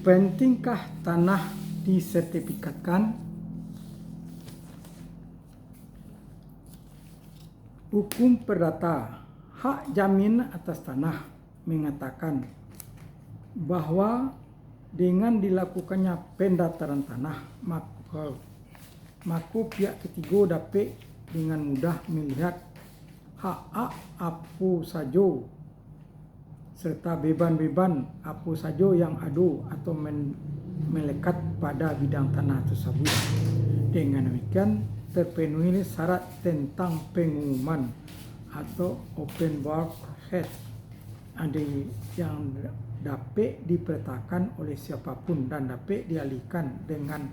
Pentingkah tanah disertifikatkan? Hukum perdata hak jamin atas tanah mengatakan bahwa dengan dilakukannya pendaftaran tanah, maka pihak ketiga dapat dengan mudah melihat hak apa saja serta beban-beban apa saja yang ada atau melekat pada bidang tanah tersebut. Dengan demikian terpenuhi syarat tentang pengumuman atau open process ada yang dapat dipertahankan oleh siapapun dan dapat dialihkan dengan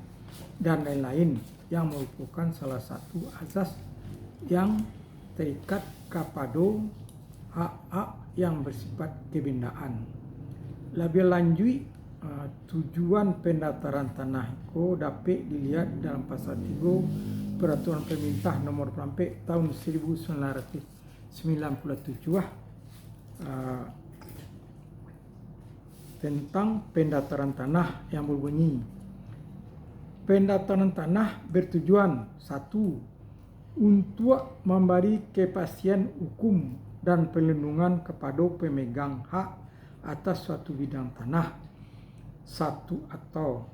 dan lain-lain yang merupakan salah satu asas yang terikat kepada hak yang bersifat kebendaan. Lebih lanjut, tujuan pendaftaran tanah itu dapat dilihat dalam pasal 3 Peraturan Pemerintah Nomor 4 Tahun 1997 tentang pendaftaran tanah yang berbunyi, pendaftaran tanah bertujuan 1. Untuk memberi kepastian hukum dan perlindungan kepada pemegang hak atas suatu bidang tanah, satu atau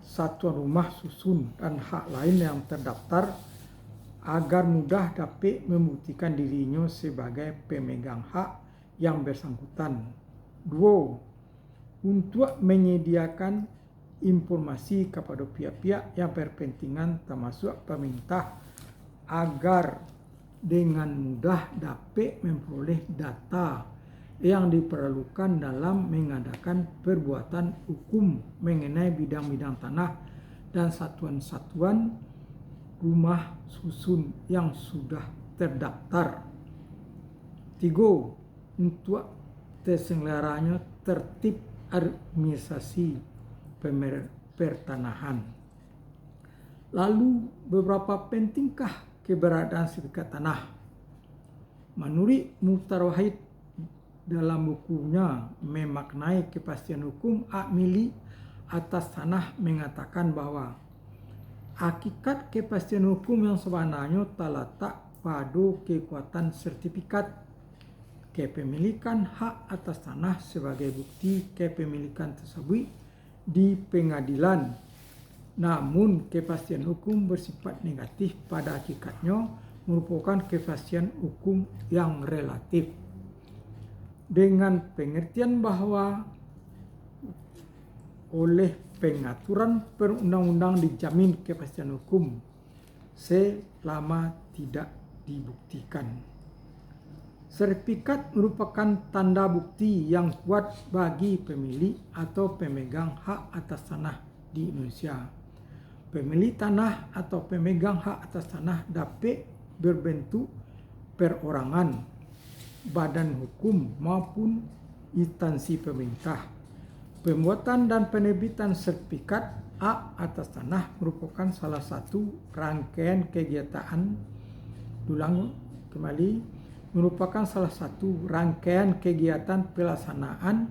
satuan rumah susun dan hak lain yang terdaftar agar mudah dapat membuktikan dirinya sebagai pemegang hak yang bersangkutan. 2. Untuk menyediakan informasi kepada pihak-pihak yang berkepentingan termasuk pemerintah agar dengan mudah dapat memperoleh data yang diperlukan dalam mengadakan perbuatan hukum mengenai bidang-bidang tanah dan satuan-satuan rumah susun yang sudah terdaftar. 3. Untuk terselenggaranya tertib administrasi pertanahan. Lalu, beberapa pentingkah keberadaan sertifikat tanah? Menurut Muhtar Wahid dalam bukunya Memaknai Kepastian Hukum Hak Milik Atas Tanah mengatakan bahwa hakikat kepastian hukum yang sebenarnya terletak pada kekuatan sertifikat kepemilikan hak atas tanah sebagai bukti kepemilikan tersebut di pengadilan. Namun kepastian hukum bersifat negatif pada hakikatnya merupakan kepastian hukum yang relatif. Dengan pengertian bahwa oleh pengaturan perundang-undang dijamin kepastian hukum selama tidak dibuktikan. Sertifikat merupakan tanda bukti yang kuat bagi pemilik atau pemegang hak atas tanah di Indonesia. Pemilik tanah atau pemegang hak atas tanah dapat berbentuk perorangan, badan hukum maupun instansi pemerintah. Pembuatan dan penerbitan sertifikat hak atas tanah merupakan salah satu rangkaian kegiatan pelaksanaan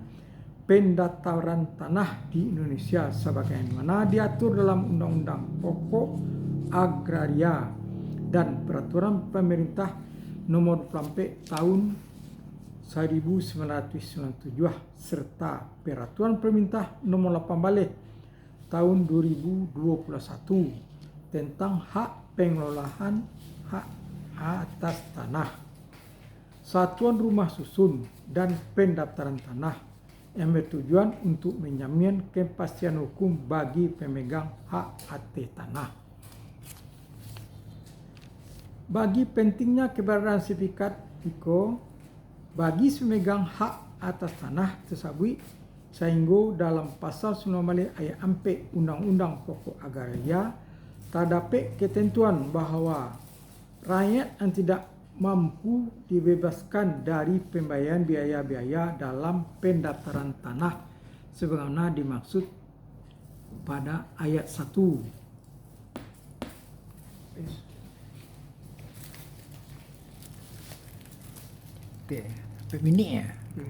pendaftaran tanah di Indonesia sebagaimana diatur dalam Undang-Undang Pokok Agraria dan Peraturan Pemerintah Nomor 4 Tahun 1997 serta Peraturan Pemerintah Nomor 18 Tahun 2021 tentang hak pengelolaan hak atas tanah, satuan rumah susun dan pendaftaran tanah yang bertujuan untuk menjamin kepastian hukum bagi pemegang hak atas tanah. Bagi pentingnya keberadaan sertifikat ICO bagi pemegang hak atas tanah tersebut sehingga dalam pasal 19 ayat 4 Undang-Undang Pokok Agraria terdapat ketentuan bahawa rakyat yang tidak mampu dibebaskan dari pembayaran biaya-biaya dalam pendaftaran tanah sebagaimana dimaksud pada ayat 1. Okey, berapa minit ya?